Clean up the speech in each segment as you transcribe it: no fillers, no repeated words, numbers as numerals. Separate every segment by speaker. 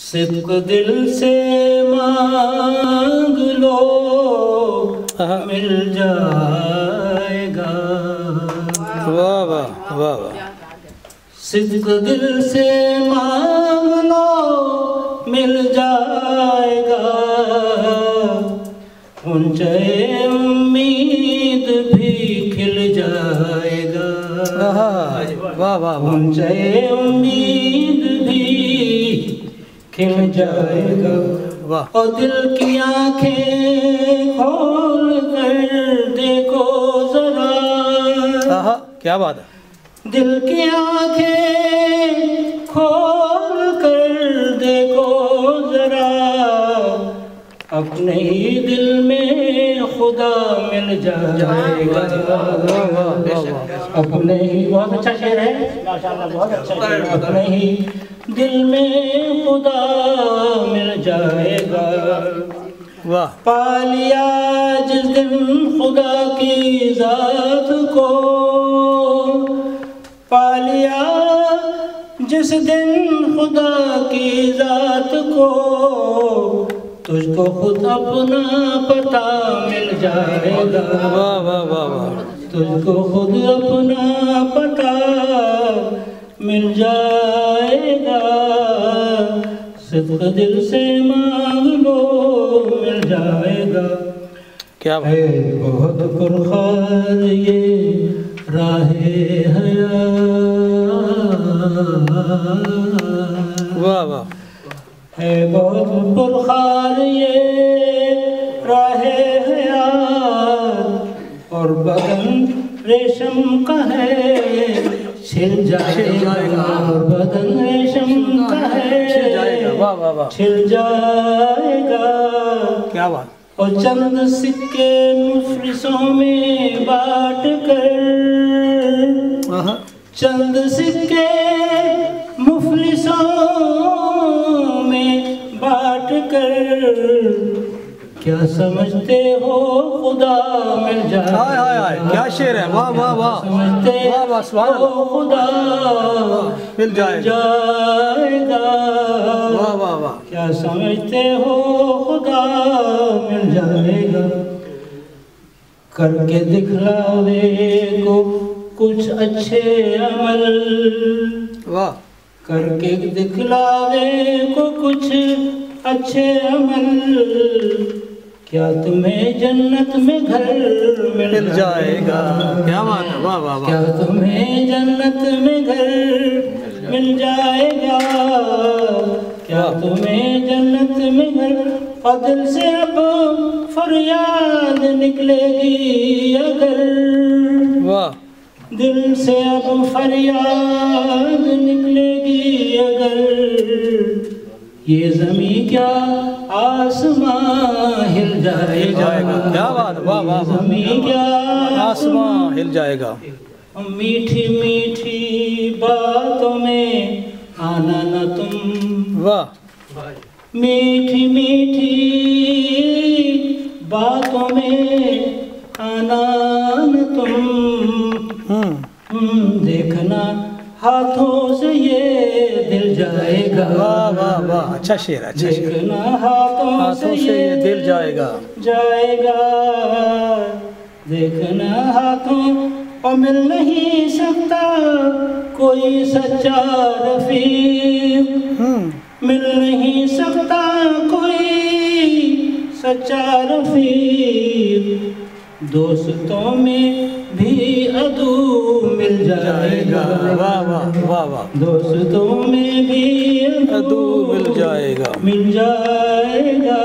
Speaker 1: صدق دل سے مانگ لو مل جائے گا،
Speaker 2: واہ واہ واہ واہ،
Speaker 1: صدق دل سے مانگ لو مل جائے گا، غنچۂ امید بھی کھل جائے گا،
Speaker 2: واہ واہ،
Speaker 1: غنچۂ امید بھی کھل جائے گا، اور دل کی آنکھیں کھول کر دیکھو ذرا،
Speaker 2: کیا بات ہے،
Speaker 1: دل کی آنکھیں کھول کر دیکھو ذرا، اپنے ہی دل میں خدا مل جائے گا، اپنے ہی، بہت اچھا شعر ہے ماشاءاللہ، بہت اچھا شعر ہے، اپنے ہی دل میں خدا مل جائے گا،
Speaker 2: واہ،
Speaker 1: پا لیا جس دن خدا کی ذات کو، پا لیا جس دن خدا کی ذات کو، تجھ کو خود اپنا پتہ مل جائے گا،
Speaker 2: واہ واہ واہ واہ،
Speaker 1: تجھ کو خود اپنا پتہ مل جائے گا، صدق دل سے مانگ لو مل جائے گا،
Speaker 2: کیا بات
Speaker 1: ہے بہت پرخار یہ راہ حیات،
Speaker 2: واہ واہ،
Speaker 1: ہے بہت پرخار یہ راہ حیات، اور بدن ریشم کا ہے چھل جائے گا، اور بدن ریشم کا ہے
Speaker 2: چھل جائے گا، واہ واہ واہ،
Speaker 1: چھل جائے گا،
Speaker 2: کیا بات،
Speaker 1: اور چند سکے مفلسوں میں بانٹ کر، چند سکے مفلسوں میں بانٹ کر، کیا سمجھتے ہو خدا مل جائے گا،
Speaker 2: کیا شعر ہے، واہ واہ واہ،
Speaker 1: سمجھتے ہو خدا
Speaker 2: مل جائے
Speaker 1: گا،
Speaker 2: واہ واہ واہ،
Speaker 1: کیا سمجھتے ہو خدا مل جائے گا، کر کے دکھلاوے کو کچھ اچھے عمل،
Speaker 2: واہ،
Speaker 1: کر کے دکھلاوے کو کچھ اچھے عمل، کیا تمہیں جنت میں گھر مل جائے گا،
Speaker 2: کیا بات ہے، واہ واہ واہ،
Speaker 1: کیا تمہیں جنت میں گھر مل جائے گا، کیا تمہیں جنت میں گھر، اور دل سے اب فریاد نکلے گی اگر،
Speaker 2: واہ،
Speaker 1: دل سے اب فریاد نکلے گی اگر، یہ زمین کیا آسمان ہل جائے گا،
Speaker 2: کیا بات، واہ واہ،
Speaker 1: زمین کیا
Speaker 2: آسمان ہل جائے گا،
Speaker 1: میٹھی میٹھی باتوں میں آنا نہ تم،
Speaker 2: واہ،
Speaker 1: میٹھی میٹھی باتوں میں آنا نہ تم، دیکھنا ہاتھوں سے یہ دل جائے گا،
Speaker 2: واہ واہ واہ، اچھا شعر ہے، اچھا شعر،
Speaker 1: دیکھنا ہاتھوں سے
Speaker 2: یہ دل جائے گا،
Speaker 1: دیکھنا ہاتھوں، اور مل نہیں سکتا کوئی سچا رفیق، مل نہیں سکتا کوئی سچا رفیق، دوستوں میں بھی عدو مل جائے گا،
Speaker 2: واہ واہ واہ واہ،
Speaker 1: دوستوں میں بھی
Speaker 2: عدو مل جائے گا،
Speaker 1: مل جائے گا،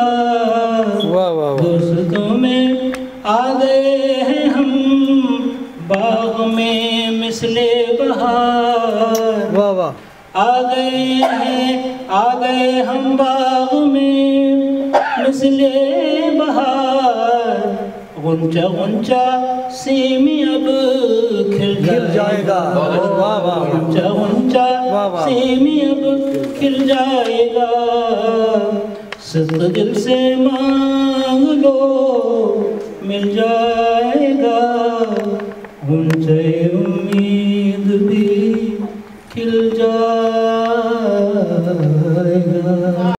Speaker 2: واہ واہ واہ،
Speaker 1: دوستوں میں آ گئے ہیں ہم باغ میں مثل بہار،
Speaker 2: واہ واہ،
Speaker 1: آ گئے ہم باغ میں مثل بہار، غنچہ غنچہ سیمیں اب کھل جائے گا، غنچہ غنچہ سیمیں اب کھل جائے گا، صدق دل سے مانگ لو مل جائے گا، غنچۂ امید بھی کھل مل جائے